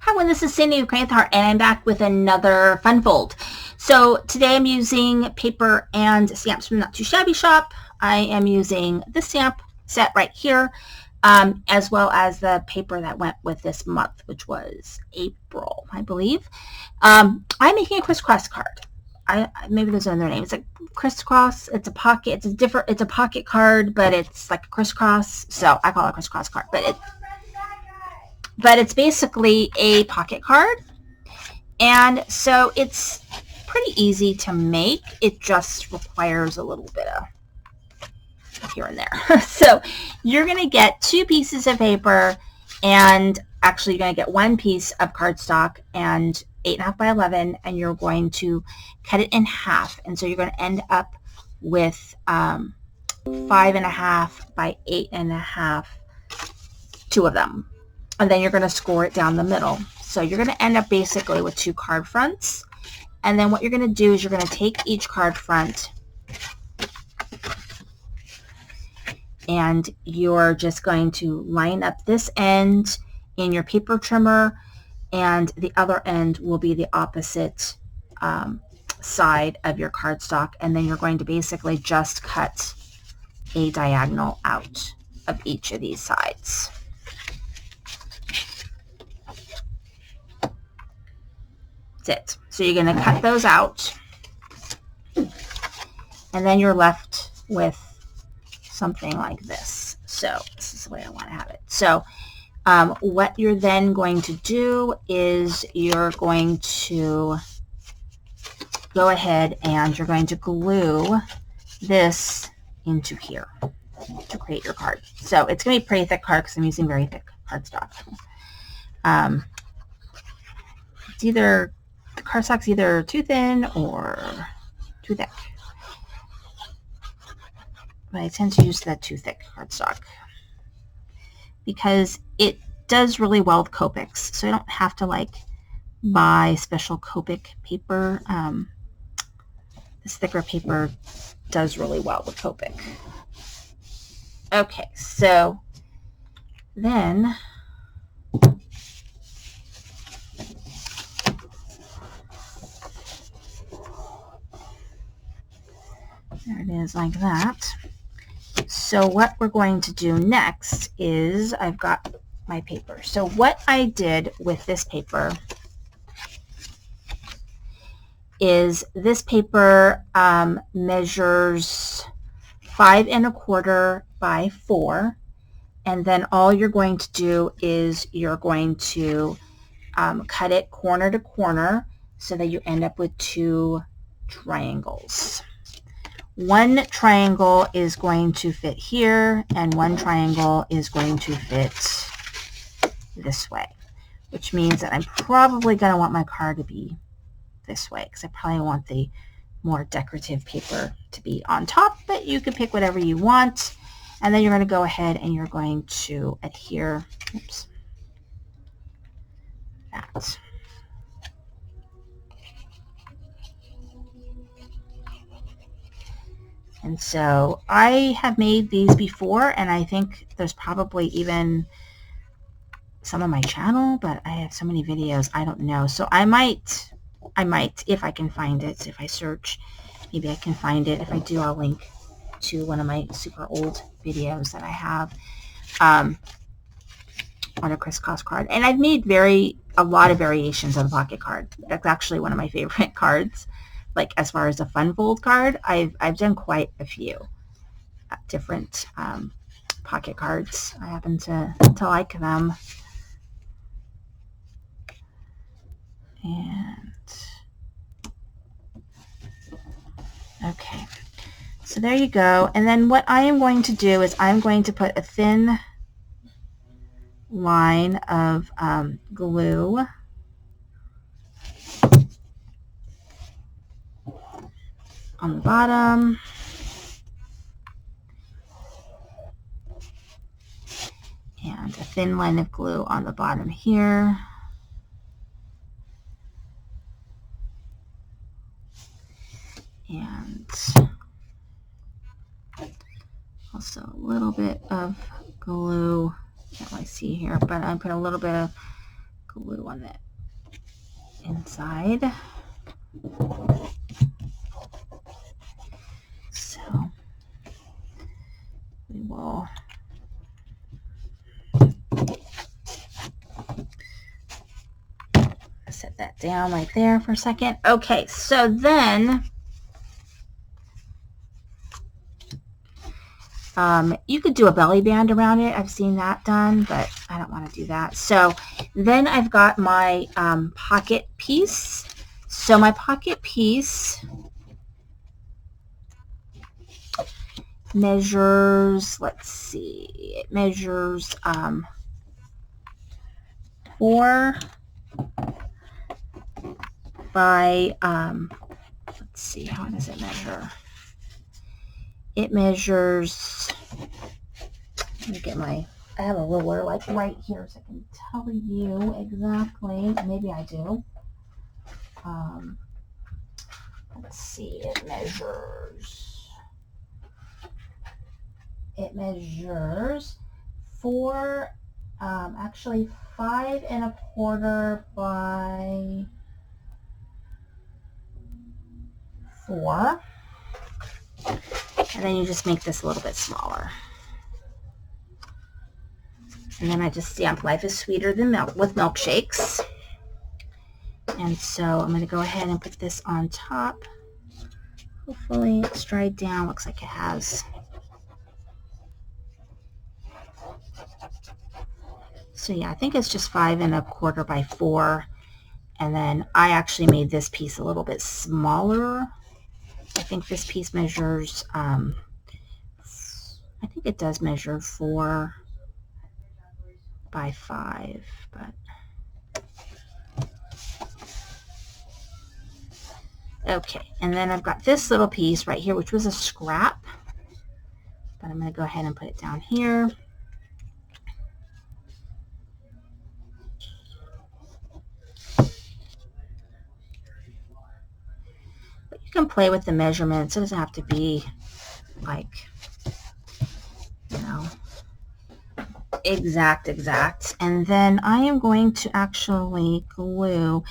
Hi everyone, this is Sandy with Create Heart, and I'm back with another fun fold. So today I'm using paper and stamps from Not Too Shabby Shop. I am using this stamp set right here, as well as the paper that went with this month, which was April, I believe. I'm making a crisscross card. Maybe there's another name. It's like crisscross. It's a pocket. It's a pocket card, but it's like a crisscross. So I call it a crisscross card, but it's basically a pocket card, and so it's pretty easy to make. It just requires a little bit of here and there. So you're going to get 2 pieces of paper, and actually you're going to get 1 piece of cardstock and 8.5 by 11, and you're going to cut it in half, and so you're going to end up with 5.5 by 8.5, 2 of them. And then you're going to score it down the middle. So you're going to end up basically with 2 card fronts. And then what you're going to do is you're going to take each card front and you're just going to line up this end in your paper trimmer, and the other end will be the opposite side of your cardstock. And then you're going to basically just cut a diagonal out of each of these sides. It. So you're going to cut those out, and then you're left with something like this. So this is the way I want to have it. So what you're then going to do is you're going to go ahead and you're going to glue this into here to create your card. So it's going to be a pretty thick card because I'm using very thick cardstock. It's either the cardstock's either too thin or too thick. But I tend to use that too thick cardstock because it does really well with Copics. So I don't have to like buy special Copic paper. This thicker paper does really well with Copic. Okay, so then there it is, like that. So what we're going to do next is I've got my paper. So what I did with this paper is this paper measures 5 1/4 by 4, and then all you're going to do is you're going to cut it corner to corner so that you end up with 2 triangles. 1 triangle is going to fit here, and 1 triangle is going to fit this way, which means that I'm probably going to want my card to be this way because I probably want the more decorative paper to be on top, but you can pick whatever you want. And then you're going to go ahead and you're going to adhere, that. And so I have made these before, and I think there's probably even some on my channel, but I have so many videos, I don't know. So I might, if I can find it, if I search, maybe I can find it. If I do, I'll link to one of my super old videos that I have on a crisscross card. And I've made a lot of variations on the pocket card. That's actually one of my favorite cards. Like as far as a fun fold card, I've done quite a few different pocket cards. I happen to like them. And okay, so there you go. And then what I am going to do is I'm going to put a thin line of glue on the bottom, and a thin line of glue on the bottom here, and also a little bit of glue, can't really see here, but I put a little bit of glue on the inside. So we will set that down right there for a second. Okay, so then you could do a belly band around it. I've seen that done, but I don't want to do that. So then I've got my pocket piece. So my pocket piece measures, let's see, it measures 4 by, let's see, how does it measure? It measures, let me get my, I have a ruler like right here so I can tell you exactly, maybe I do. Let's see, it measures 4, actually 5 1/4 by 4. And then you just make this a little bit smaller. And then I just stamp life is sweeter than milk with milkshakes. And so I'm going to go ahead and put this on top. Hopefully it's dried down. Looks like it has. So yeah, I think it's just 5 1/4 by 4. And then I actually made this piece a little bit smaller. I think this piece measures, I think it does measure 4 by 5, but okay. And then I've got this little piece right here, which was a scrap, but I'm going to go ahead and put it down here. But you can play with the measurements. It doesn't have to be like, you know, exact. And then I am going to actually glue,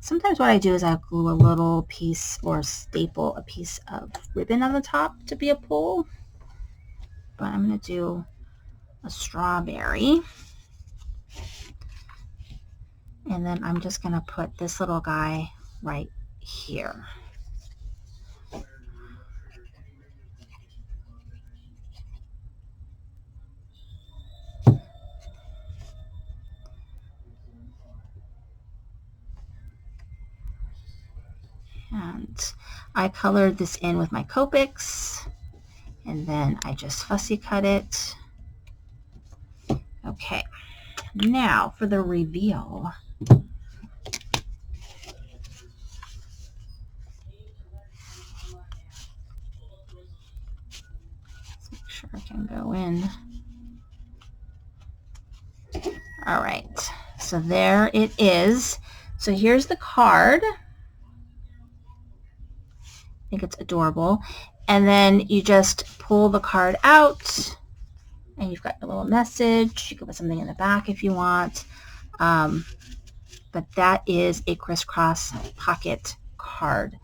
sometimes what I do is I glue a little piece or staple a piece of ribbon on the top to be a pull. But I'm going to do a strawberry. And then I'm just going to put this little guy right here. And I colored this in with my Copics, and then I just fussy cut it. Okay, now for the reveal. Let's make sure I can go in. All right, so there it is. So here's the card. I think it's adorable. And then you just pull the card out and you've got a little message. You can put something in the back if you want. But that is a crisscross pocket card.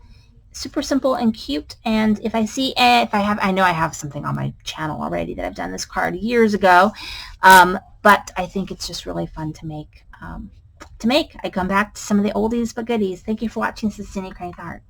Super simple and cute. And if I see, I know I have something on my channel already that I've done this card years ago. But I think it's just really fun to make. I come back to some of the oldies but goodies. Thank you for watching. This is Cindy Crane's Art.